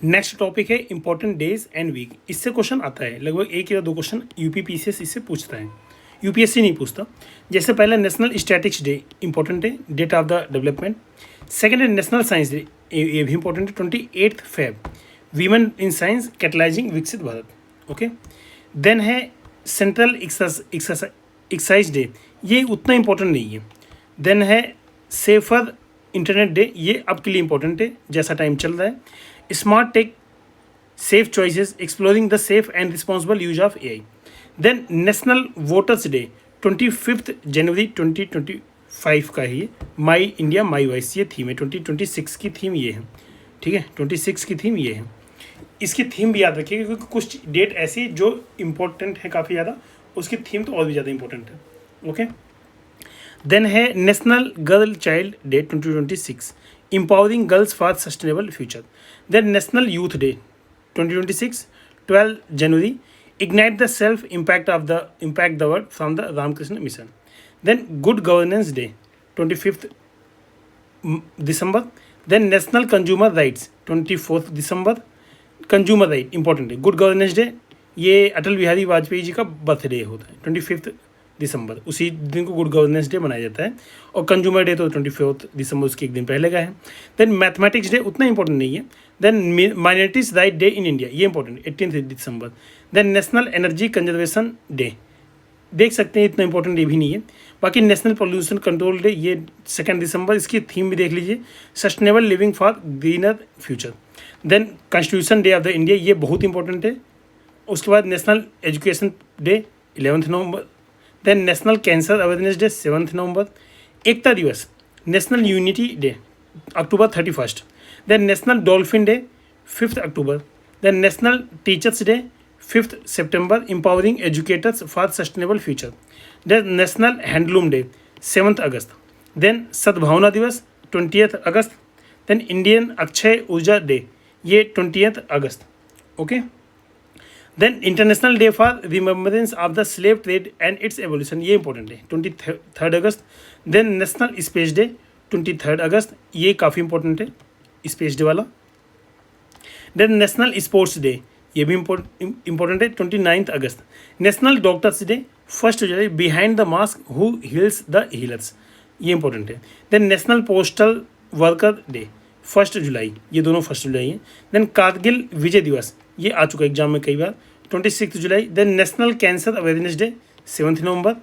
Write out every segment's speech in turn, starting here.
Next topic है important days and week. इससे question आता है, लगभग एक या दो क्वेश्चन यूपीपीसीएस इससे पूछता है, यूपीएससी नहीं पूछता। जैसे पहला नेशनल स्टैटिक्स डे इंपॉर्टेंट है, date of the development. Second है नेशनल साइंस डे, ये भी इंपॉर्टेंट है, 28 Feb, women in science catalysing Viksit Bharat. Okay, then है सेंट्रल एक्सरसाइज डे, ये उतना इंपॉर्टेंट नहीं है। देन है सेफर इंटरनेट डे, ये अब के लिए इंपॉर्टेंट है जैसा टाइम चल रहा है। Smart tech safe choices, exploring the safe and responsible use of AI. Then national voters day 25 जनवरी 2025 का ही, माई इंडिया माई वॉइस ये थीम है, 2026 की थीम ये है, ठीक है, 26 की थीम ये है। इसकी थीम भी याद रखिएगा क्योंकि कुछ डेट ऐसी जो इम्पोर्टेंट है काफ़ी ज़्यादा, उसकी थीम तो और भी ज़्यादा इंपॉर्टेंट है। ओके, देन है national girl child day 2026, empowering girls for sustainable future. Then National Youth Day 2026, 12 January, ignite the self impact the world from the Ramakrishna mission. Then Good Governance Day 25th December. Then National Consumer Rights 24th December. Consumer right important है। Good governance day ये अटल बिहारी वाजपेयी जी का birthday होता है, 25 दिसंबर, उसी दिन को good governance day मनाया जाता है। और कंज्यूमर डे तो 24 दिसंबर उसके एक दिन पहले का है। देन मैथमेटिक्स डे उतना इंपॉर्टेंट नहीं है। Then minorities rights day in India, ये इंपॉर्टेंट, 18 दिसंबर। Then national energy conservation day, देख सकते हैं इतना इंपॉर्टेंट ये भी नहीं है। बाकी नेशनल पोल्यूशन कंट्रोल डे ये 2 दिसंबर, इसकी थीम भी देख लीजिए, sustainable living for greener future. Then constitution day of the India, ये बहुत इंपॉर्टेंट है। उसके बाद नेशनल एजुकेशन डे 11 नवंबर। Then national cancer awareness day 7 नवंबर। Ekta Diwas, national unity day अक्टूबर 31। देन नेशनल डॉल्फिन डे 5 अक्टूबर। देन नेशनल टीचर्स डे 5 सितंबर, empowering educators for sustainable future. Then national handloom day 7 अगस्त। देन सद्भावना दिवस 20 अगस्त। देन इंडियन अक्षय ऊर्जा day, ये 20 अगस्त। Okay, then international day for remembrance of the slave trade and its evolution, ये important है, 23 अगस्त। Then national space day 23 अगस्त, ये काफ़ी इंपॉर्टेंट है स्पेस डे वाला। देन नेशनल स्पोर्ट्स डे, ये भी इंपॉर्टेंट है, 29 अगस्त। नेशनल डॉक्टर्स डे 1 जुलाई, behind the mask who heals the healers, ये इंपॉर्टेंट है। Then national postal worker day 1 जुलाई, ये दोनों 1 जुलाई हैं। देन कारगिल विजय दिवस, ये आ चुका है एग्जाम में कई बार, 26 जुलाई। Then national cancer awareness day 7 नवंबर।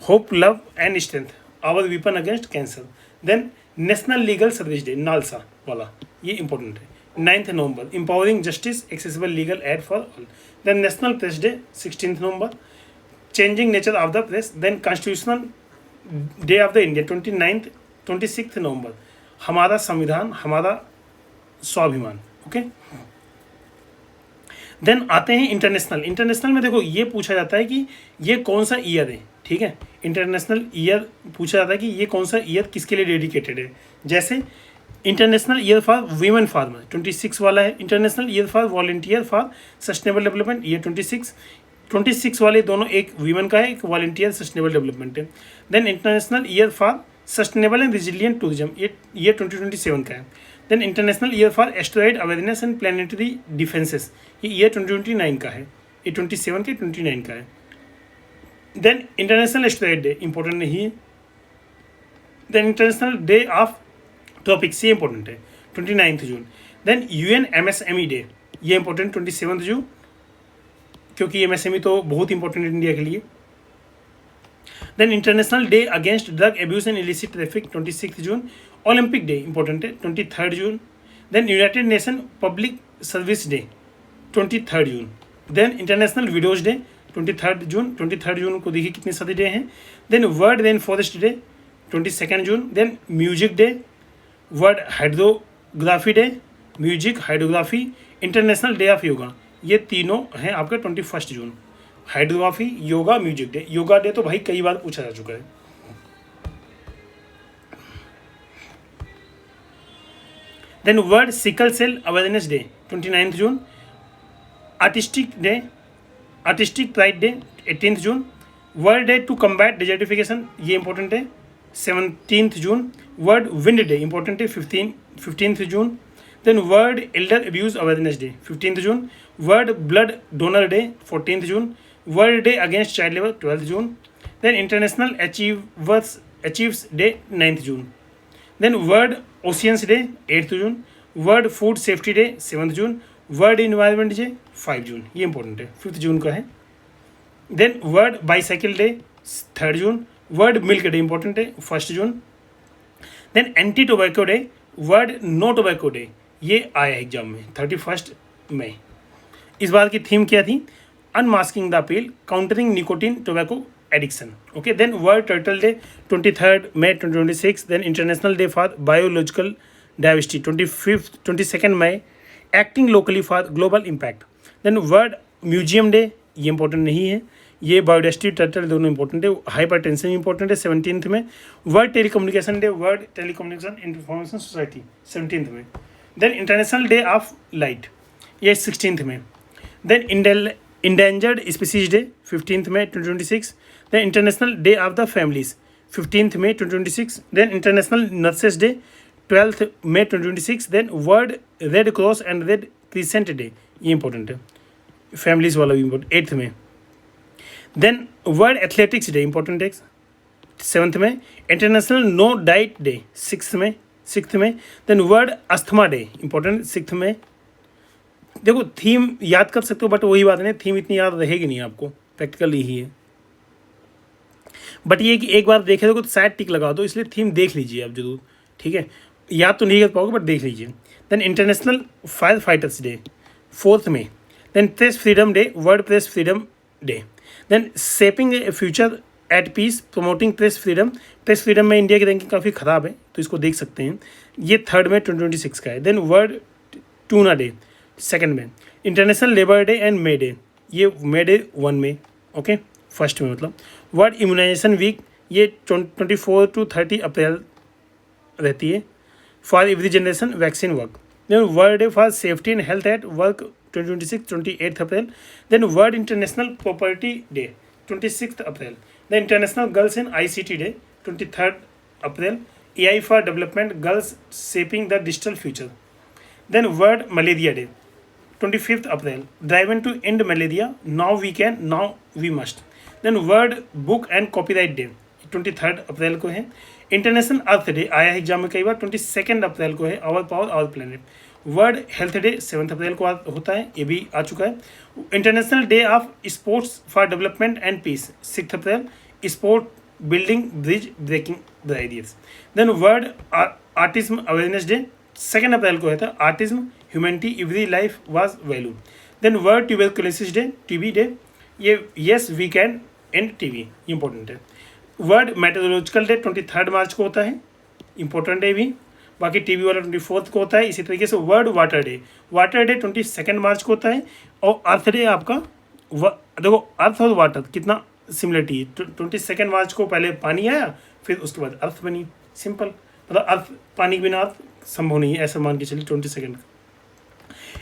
Hope love and strength, our weapon against cancer. Then national legal service day, NALSA वाला, ये इंपॉर्टेंट है, 9 नवंबर, empowering justice accessible legal aid for all. Then national press day 16 नवंबर, changing nature of the press. Then constitutional day of the India 26 नवंबर, हमारा संविधान हमारा स्वाभिमान। ओके, देन आते हैं इंटरनेशनल में देखो ये पूछा जाता है कि ये कौन सा ईयर है, ठीक है, इंटरनेशनल ईयर पूछा जाता है कि ये कौन सा ईयर किसके लिए डेडिकेटेड है। जैसे international year for women farmer 26 वाला है, international year for volunteer for sustainable development, ये 26 वाले दोनों, एक वीमेन का है, एक वॉलंटियर सस्टेनेबल डेवलपमेंट है। Then international year for sustainable and resilient tourism, ये 2027 का है। Then international year for asteroid awareness and planetary defences, ये ईयर 2029 का है, ये 27 के 29 का है। Then international asteroid day important नहीं है। Then international day of tropics, ये इंपॉर्टेंट है, 29 June. Then UN MSME day, ये इंपॉर्टेंट 27 जून, क्योंकि MSME तो बहुत इंपॉर्टेंट है इंडिया के लिए। Then international day against drug abuse and illicit traffic 26 June. Olympic day important है, 23 June. Then united nation public service day 23 June. Then international widows day 23 June, 23 June को देखिए कितने सारे डे हैं। Then world rain forest day 22 June. Then music day, world hydrography day, music hydrography, international day of yoga, ये तीनों हैं आपका 21 June, hydrography, yoga, music day. Yoga day तो भाई कई बार पूछा जा चुका है। Then world sickle cell awareness day 29 June. Artistic pride day 18 June. World day to combat desertification, ये इंपॉर्टेंट है, 17 June. World wind day important है, 15 June. Then world elder abuse awareness day 15th June, world blood donor day 14th June, world day against child labour 12th June, then international archives day 9th June, then world oceans day 8th June, world food safety day 7th June, world environment day 5 June, ये important है, 5th June का है। Then world bicycle day 3rd June, world milk day important है 1st June, then anti tobacco day, world no tobacco day, ये आया exam में 31 मई। इस बार की थीम क्या थी? Unmasking the appeal, countering nicotine tobacco addiction. Okay, then world turtle day 23 मई 2026, then international day for biological diversity 22 मई, acting locally for global impact, then world museum day, ये इंपॉर्टेंट नहीं है, ये बायोडाइवर्सिटी टर्टल दोनों important है, hypertension important है 17th में, world telecommunication day, world telecommunication information society 17th में, then international day of light, ये 16th में, then endangered species day 15th मई 2026, then international day of the families 15th मई 2026, then international nurses day 12th मई 2026, then world red cross and red crescent day, ये important है, families वाला भी important 8th में, then world athletics day important है 7th में, international no diet day 6th में, then world asthma day important 6th में। देखो थीम याद कर सकते हो, बट वही बात नहीं, थीम इतनी याद रहेगी नहीं आपको, प्रैक्टिकल ही है, बट ये कि एक बार देखे तो शायद टिक लगा दो, इसलिए थीम देख लीजिए आप जरूर, ठीक है, याद तो नहीं कर पाओगे बट देख लीजिए। Then international fire fighters day 4th में, then press freedom day, world press freedom day, then shaping a future at peace, promoting press freedom में इंडिया की रैंकिंग काफ़ी ख़राब है तो इसको देख सकते हैं, ये 3rd में 2026 का है। Then world tuna day 2nd में, international labour day and may day, ये मे डे 1 में, ओके 1st में मतलब, वर्ल्ड इम्यूनाइजेशन वीक, ये 24 to 30 अप्रैल रहती है, for every generation vaccine work, then world day for safety and health at work 2026 28 April, then world international property day 26 April, the international girls in ICT day 23 April, AI for development girls shaping the digital future, then world malaria day 25 April, driven to end malaria, now we can now we must, then world book and copyright day 23 अप्रैल को है, international अर्थ day आया है exam में कई बार 22 April को है, our power our planet, world health day 7 April को होता है, ये भी आ चुका है, international day of sports for development and peace 6 April, sport building bridge breaking barriers, then world autism awareness day 2 April को है था, autism humanity every life was value, then world tuberculosis day TB day, ये yes we can end TB important है, world meteorological day 23 मार्च को होता है, important है भी, बाकी TB वाला 24 को होता है। इसी तरीके से वर्ल्ड वाटर डे 22 मार्च को होता है, और अर्थ डे आपका देखो अर्थ और वाटर कितना सिमिलरिटी है, 22 मार्च को पहले पानी आया, फिर उसके बाद अर्थ बनी, सिंपल, मतलब अर्थ पानी के बिना अर्थ संभव नहीं है, ऐसा मान के चलिए 22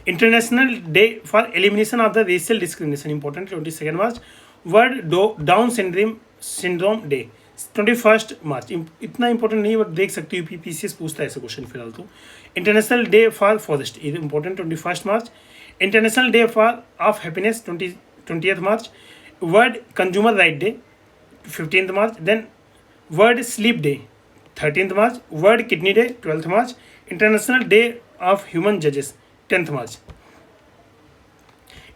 international day for elimination of the racial discrimination important 22 March, world down syndrome day 21 मार्च, इतना इंपॉर्टेंट नहीं बट देख सकते हो UPPCS पूछता है ऐसे क्वेश्चन फिलहाल तो, इंटरनेशनल डे फॉर फॉरेस्ट ये इंपॉर्टेंट 21 मार्च, international day for of happiness 20th मार्च, world consumer right day 15th मार्च, then world sleep day 13th मार्च, वर्ल्ड किडनी डे 12th मार्च, इंटरनेशनल डे ऑफ ह्यूमन जजेस 10th मार्च,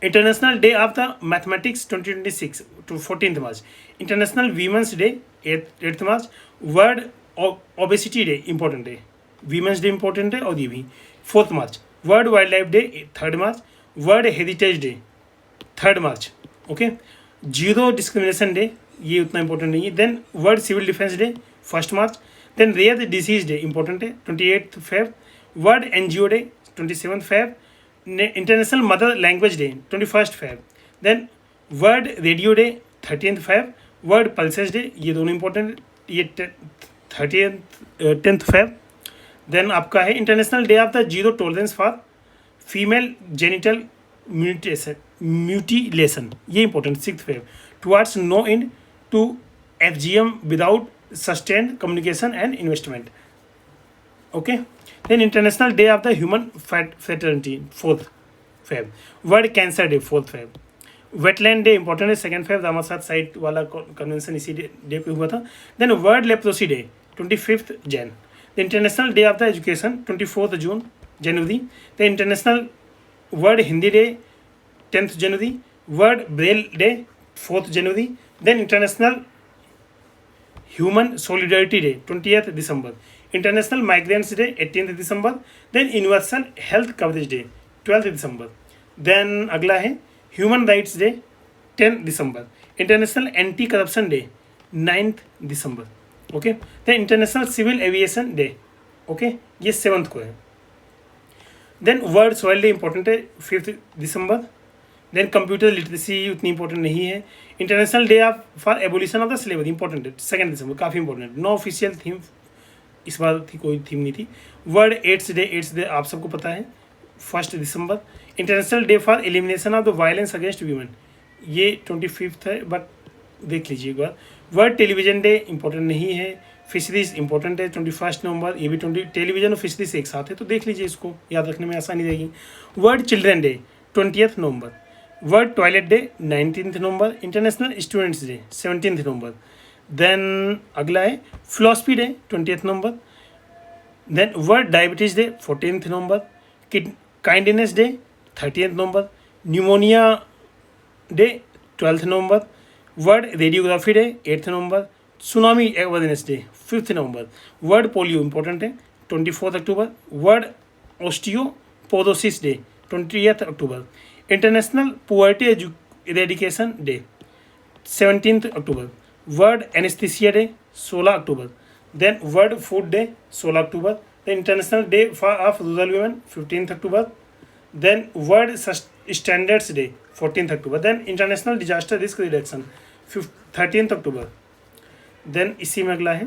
international day of the mathematics 2026 to 14th मार्च, international women's day 8th मार्च, world obesity day important है, women's day important है, और ये भी 4th मार्च, world wildlife day 3rd March, world heritage day 3rd March, okay, zero discrimination day ये उतना important नहीं है, then world civil defence day 1st March, then rare disease day important है 28th Feb, world NGO day 27th Feb, international mother language day 21st Feb, then world radio day 13th Feb, world pulses day ये दोनों important, ये 10th Feb, then आपका है international day of the zero tolerance for female genital mutilation ये important 6th Feb, towards no end to FGM without sustained communication and investment, okay, then international day of the human fraternity 4 Feb, world cancer day 4 Feb, wetland day important है 2 Feb, Ramsar site वाला convention इसी day पे हुआ था। Then world leprosy day 25 Jan, the international day of the education 24 June January, the international world Hindi day 10 January, world braille day 4 जनवरी, then international human solidarity day 20th दिसंबर, international migrants day 18th दिसंबर, then universal health coverage day 12th दिसंबर, देन अगला है human rights day 10 दिसंबर, international anti corruption day 9th दिसंबर, okay, then international civil aviation day, okay, ये 7th को है। Then world soil day important है 5th दिसंबर, देन कंप्यूटर लिटरेसी उतनी इंपॉर्टेंट नहीं है। International day of for abolition of the slavery important है 2 दिसंबर, काफ़ी इंपॉर्टेंट है। नो ऑफिशियल थीम इस बार थी, कोई थीम नहीं थी। वर्ल्ड एड्स डे आप सबको पता है 1 दिसंबर। International day for elimination of the violence against women, ये 25 है, बट देख लीजिए एक बार। वर्ल्ड टेलीविजन डे इंपॉर्टेंट नहीं है। फिशरीज इंपॉर्टेंट है 21 नवंबर, ये भी 20 टेलीविजन और फिशरीज एक साथ है, तो देख लीजिए, इसको याद रखने में आसानी रहेगी। वर्ल्ड चिल्ड्रन डे 20th नवंबर, वर्ल्ड टॉयलेट डे 19th नवंबर, इंटरनेशनल स्टूडेंट्स डे 17th नवंबर, देन अगला है फिलॉसफी डे 20th नवंबर, then world diabetes day 14th नवंबर, काइंडनेस डे 30th नवंबर, न्यूमोनिया डे 12th नवंबर, वर्ल्ड रेडियोग्राफी डे 8th नवंबर, सुनामी अवेयरनेस डे 5th नवंबर, वर्ल्ड पोलियो इंपॉर्टेंट है 24 अक्टूबर, वर्ल्ड ऑस्टियोपोरोसिस डे 20th अक्टूबर, international poverty eradication day 17th अक्टूबर, world anaesthesia day 16 अक्टूबर, देन वर्ल्ड फूड डे 16 अक्टूबर, the international day of rural women 15th अक्टूबर, then world standards day 14th अक्टूबर, then international disaster risk reduction 13th अक्टूबर, then इसी में अगला है,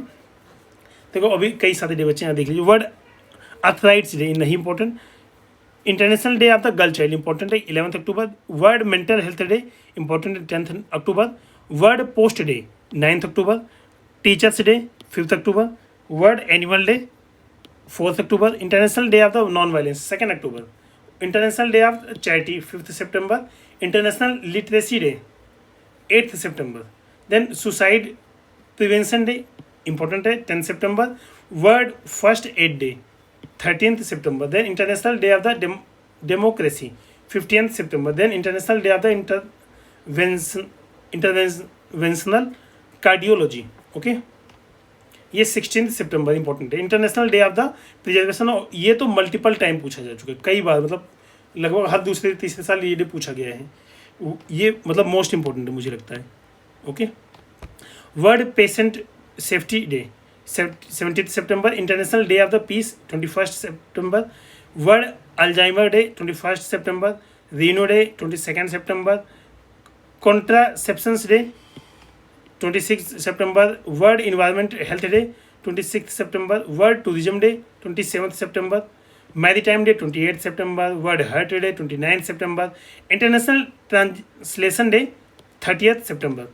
देखो अभी कई सारे डे बच्चे यहाँ देख लीजिए। वर्ल्ड अर्थराइट्स डे नहीं important, international day of the girl child important है 11th October, world mental health day important है 10th October, world post day 9th October, teachers day 5th October, world animal day 4th October, international day of the non violence 2nd October, international day of charity 5th September, international literacy day 8th September, then suicide prevention day important है 10 September, world first aid day 13th सितंबर, then international day of the democracy 15th सितंबर, then international day of the interventional cardiology, okay, ये 16th सितंबर important है। International day of the preservation, ये तो multiple time पूछा जा चुका है कई बार, मतलब लगभग हर दूसरे तीसरे साल ये डे पूछा गया है, ये मतलब मोस्ट इंपॉर्टेंट है मुझे लगता है, okay. World patient safety day 17th September, international day of the peace 21st September, world Alzheimer day 21st September, rhino day 22nd सितंबर, contraceptions day 26 September, world environment health day 26 September, world tourism day 27 September, maritime day 28 September, world heart day 29 September, international translation day 30th September,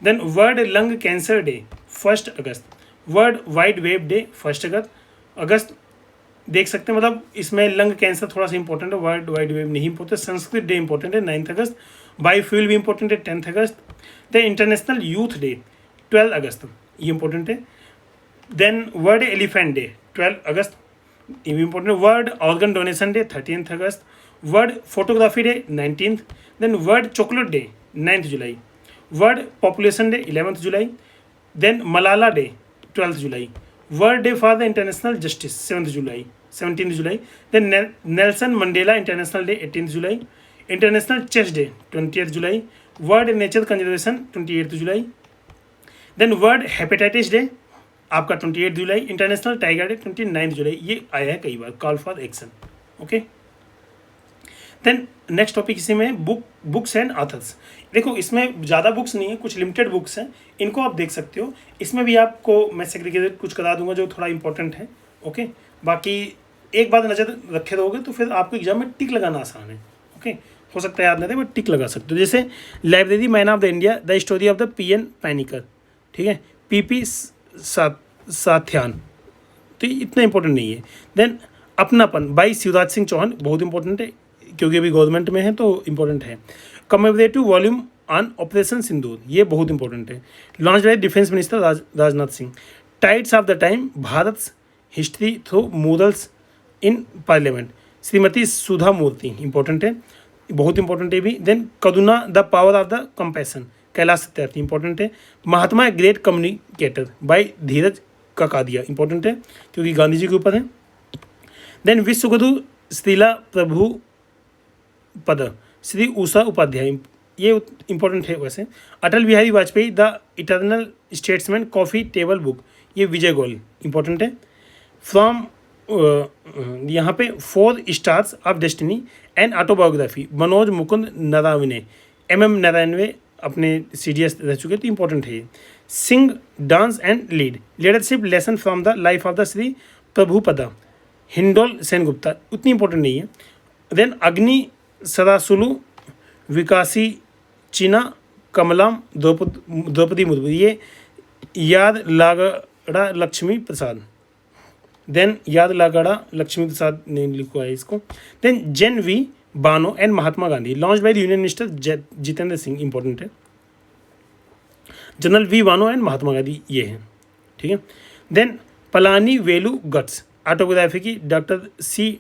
then world lung cancer day 1 August, world wide web day 1 August देख सकते हैं, मतलब इसमें lung cancer थोड़ा सा important है, world wide web नहीं important, Sanskrit day important है 9th अगस्त, बायोफ्यूल भी इंपॉर्टेंट है 10th अगस्त, द इंटरनेशनल यूथ डे 12 अगस्त ये इंपॉर्टेंट है, देन वर्ल्ड एलिफेंट डे 12 अगस्त ये भी इंपॉर्टेंट है, world organ donation day 13th अगस्त, world photography day 19th, then world chocolate day 9th जुलाई, वर्ल्ड पॉपुलेशन डे 11th जुलाई, देन मलाला डे 12th जुलाई, world day for the international justice 17th July, then Nelson Mandela international day 18th July, international chess day 20th July, world nature conservation 28th July, then world hepatitis day आपका 28th July, international tiger day 29th July, ये आया है कई बार, call for action, okay. Then next topic इसी में books and authors. देखो इसमें ज़्यादा बुक्स नहीं है, कुछ लिमिटेड बुक्स हैं, इनको आप देख सकते हो। इसमें भी आपको मैं सेग्रीगेटेड कुछ करा दूंगा जो थोड़ा इंपॉर्टेंट है, ओके। बाकी एक बात नज़र रखे रहोगे तो फिर आपको एग्जाम में टिक लगाना आसान है, ओके। हो सकता है याद नहीं रहे बट टिक लगा सकते हो। जैसे library man of the India, the story of the P N Panicker, ठीक है, पीपी साथ्यान, तो ये इतना इंपॉर्टेंट नहीं है। देन अपनापन बाई शिवराज सिंह चौहान, बहुत इंपॉर्टेंट है क्योंकि अभी गवर्नमेंट में है तो इंपॉर्टेंट है। Commemorative volume on operation Sindoor, ये बहुत इंपॉर्टेंट है, launch by defence minister Rajnath Singh. Tides of the time Bharat history through murals in parliament, Shrimati Sudha Murthy, important है, बहुत इंपॉर्टेंट है भी। Then Karuna the power of the compassion, Kailash Satyarthi, important है। Mahatma great communicator by Dheeraj Kakadia, important है क्योंकि गांधी जी के ऊपर है। देन विश्वगुरु श्रीला प्रभु पद श्री उषा उपाध्याय, ये इंपॉर्टेंट है वैसे। Atal Bihari Vajpayee the eternal statesman coffee table book, ये विजय गोयल, इंपॉर्टेंट है। फ्रॉम यहाँ पे 4 stars of destiny and autobiography Manoj Mukund Naravane, MM Naravane अपने CDS रह चुके, तो इंपॉर्टेंट है ये। Sing dance and leadership lesson from the life of the Shri Prabhupada, Hindol Sengupta, उतनी इंपॉर्टेंट नहीं है। देन अग्नि सदासुलु विकासी चीना कमलाम द्रौपदी मुर्मू, ये याद लागड़ा लक्ष्मी प्रसाद, देन याद लागड़ा लक्ष्मी प्रसाद ने लिखा है इसको। देन जेन वी बानो and Mahatma Gandhi, launch by the union minister Jitendra Singh, important है। जनरल वी बानो एंड महात्मा गांधी ये है, ठीक है। Then Palani Velu guts, autography की डॉक्टर C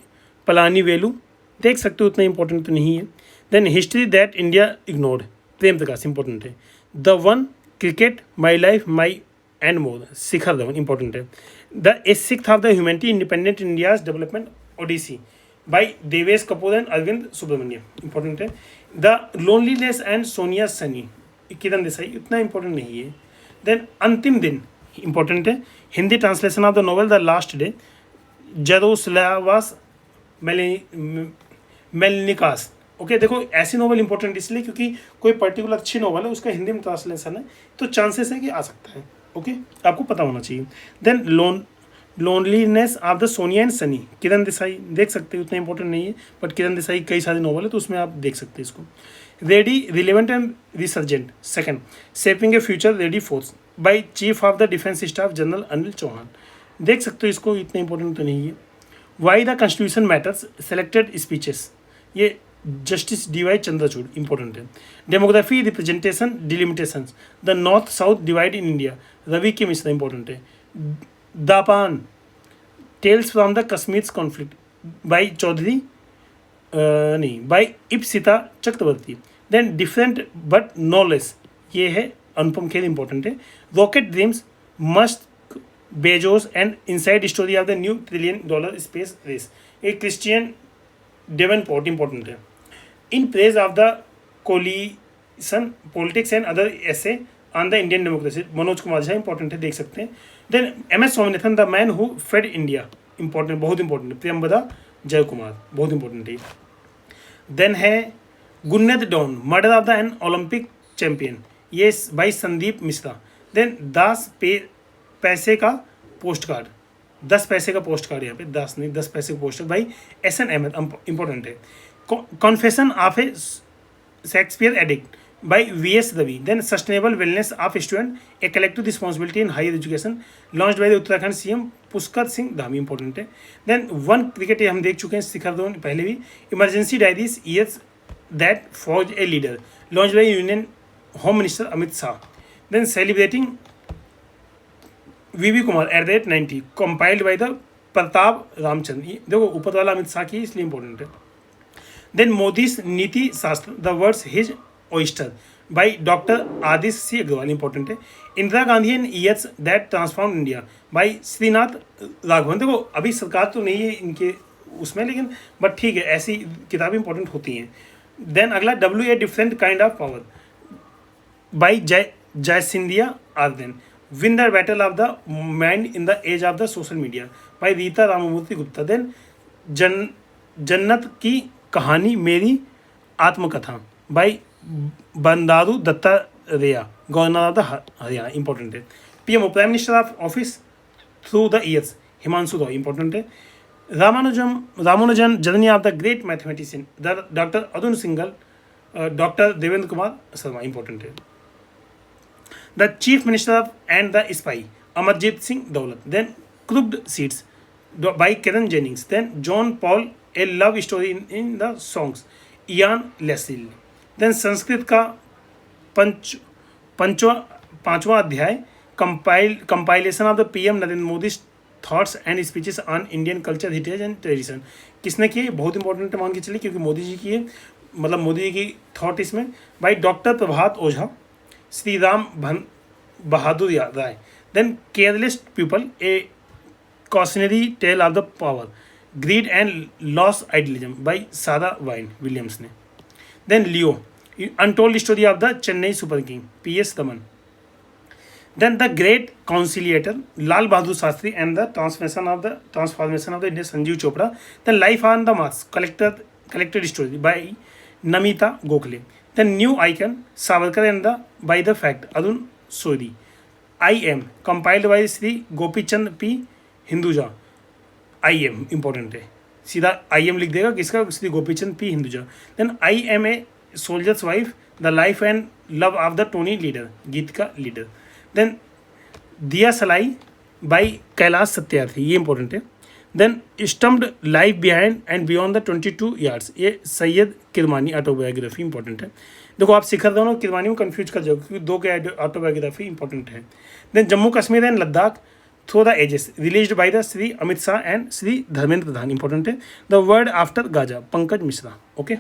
पलानी वेलु, देख सकते हो, उतना इंपॉर्टेंट तो नहीं है। Then history that India ignored, Prem Prakash, important है। The one cricket my life my and more, Shikhar Dhawan, important है। The sixth of the humanity independent India's development odyssey by Devesh Kapur and Arvind Subramanian, important है। The loneliness and Sonia Sunny, Kiran Desai, उतना important नहीं है। Then Antim Din, important है, Hindi translation of the novel the last day, Jaroslavas Melnikas. Okay, देखो ऐसी novel important इसलिए क्योंकि कोई पर्टिकुलर अच्छी नॉवल है, उसका हिंदी में ट्रांसलेशन है, तो चांसेस है कि आ सकता है। ओके, आपको पता होना चाहिए। Then loneliness of the Sonia and Sunny, Kiran Desai, देख सकते हैं, उतना इंपॉर्टेंट नहीं है, बट किरण देसाई कई सारी नॉवल है तो उसमें आप देख सकते हैं इसको। Ready relevant and resurgent, second shaping a future ready force by chief of the defence staff general Anil Chauhan, देख सकते हो इसको, इतना इंपॉर्टेंट तो नहीं है। Why the constitution matters selected speeches, ये जस्टिस DY चंद्रचूड़, इंपॉर्टेंट है। Demography representation delimitation the north south divide in India, Ravi K Mishra, important है। दापान tales from the Kashmir conflict by Chaudhary नहीं by Ipsita Chakraborty. Then different but no less, ये है Anupam Kher, important है। Rocket dreams Musk Bezos and inside story of the new $1 trillion space race, एक Christian Davenport, important है। In praise of the coalition politics and other essay on the Indian democracy, Manoj Kumar Jha, important है, देख सकते हैं। Then MS Swaminathan the man who fed India, important, बहुत important है। प्रियंबदा जय कुमार, बहुत important है। देन है gunned down murder of the an Olympic champion, ये बाई संदीप मिश्रा। देन 10 पैसे का पोस्ट कार्ड, 10 पैसे का पोस्ट कार्ड, यहाँ पे 10 नहीं 10 पैसे का पोस्ट कार्ड भाई SN अहमद, इंपॉर्टेंट है। Confession of a Shakespeare addict by VS Ravi. Then sustainable wellness of student a collective responsibility in higher education, launch by the Uttarakhand CM Pushkar Singh Dhami, important है। देन वन क्रिकेट, हम देख चुके हैं, शिखर धवन पहले भी। Emergency diaries years that forge a leader, launch by union home minister Amit Shah. Then celebrating VV Kumar @90 compiled by the Pratap Ramchandra, देखो ऊपर वाला अमित शाह की, इसलिए इंपॉर्टेंट है। Then Modi's Niti Shastra the words his oyster by doctor Aditya C Agrawal, important है। Indira Gandhi and years that transform India by Srinath Raghavan, देखो अभी सरकार तो नहीं है इनके उसमें, लेकिन बट ठीक है, ऐसी किताबें इंपॉर्टेंट होती हैं। देन अगला WA different kind of power by Jacinda Ardern, win the battle of the mind in the age of the social media by Rita Ramamurthy Gupta. Then जन्नत की कहानी मेरी आत्मकथा by Bandaru Dattatreya, governor of the Haryana, important है। PM prime minister of office through the years Himanshu Roy, important है। Ramanujan journey of the great mathematician doctor Arun Singhal, doctor Devendra Kumar Sharma, important है। The chief minister of and the spy Amarjit Singh Dulat. Then crooked seeds by Karen Jennings. Then John Paul, a love story in the songs, Ian Leslie. Then Sanskrit का पंचवा पांचवा अध्याय, compilation of the PM Narendra Modi thoughts and speeches on Indian culture heritage and tradition. किसने की है? बहुत important मान के चलिए, क्योंकि मोदी जी की है, मतलब मोदी जी की थॉट इसमें. By doctor Prabhat Ojha, Shri Ram Bahadur Rai. Then careless people, a cautionary tale of the power, greed and lost idealism by Sarah Wynn Williams ने. Then Leo, untold story of the Chennai super king, PS. Raman. Then the great conciliator, Lal Bahadur Shastri, and the transformation of the Indian, Sanjeev Chopra. Then Life on the Mars, collected story by Namita Gokhale. Then New Icon, Savarkar and the by the Fact, Arun Sodi. I Am, compiled by Sri Gopichand P. Hinduja. I Am important है, सीधा I Am लिख देगा, किसका? Shri Gopichand P Hinduja. Then I Am a soldier's wife, the life and love of the Tony leader, गीत का leader. Then दिया सलाई by Kailash Satyarthi, ये इंपॉर्टेंट है. Then stumped life behind and beyond the 22 yards, ये सैयद किरमानी ऑटोबायोग्राफी इंपॉर्टेंट है. देखो आप शिखर दोनों किरमानी में कंफ्यूज कर जाओगे, क्योंकि दो के ऑटोबायोग्राफी इंपॉर्टेंट है. Then Jammu Kashmir and Ladakh through the ages, released by the Shri Amit Shah and Shri Dharmendra Pradhan, important है. The world after Gaza, Pankaj Mishra. Okay.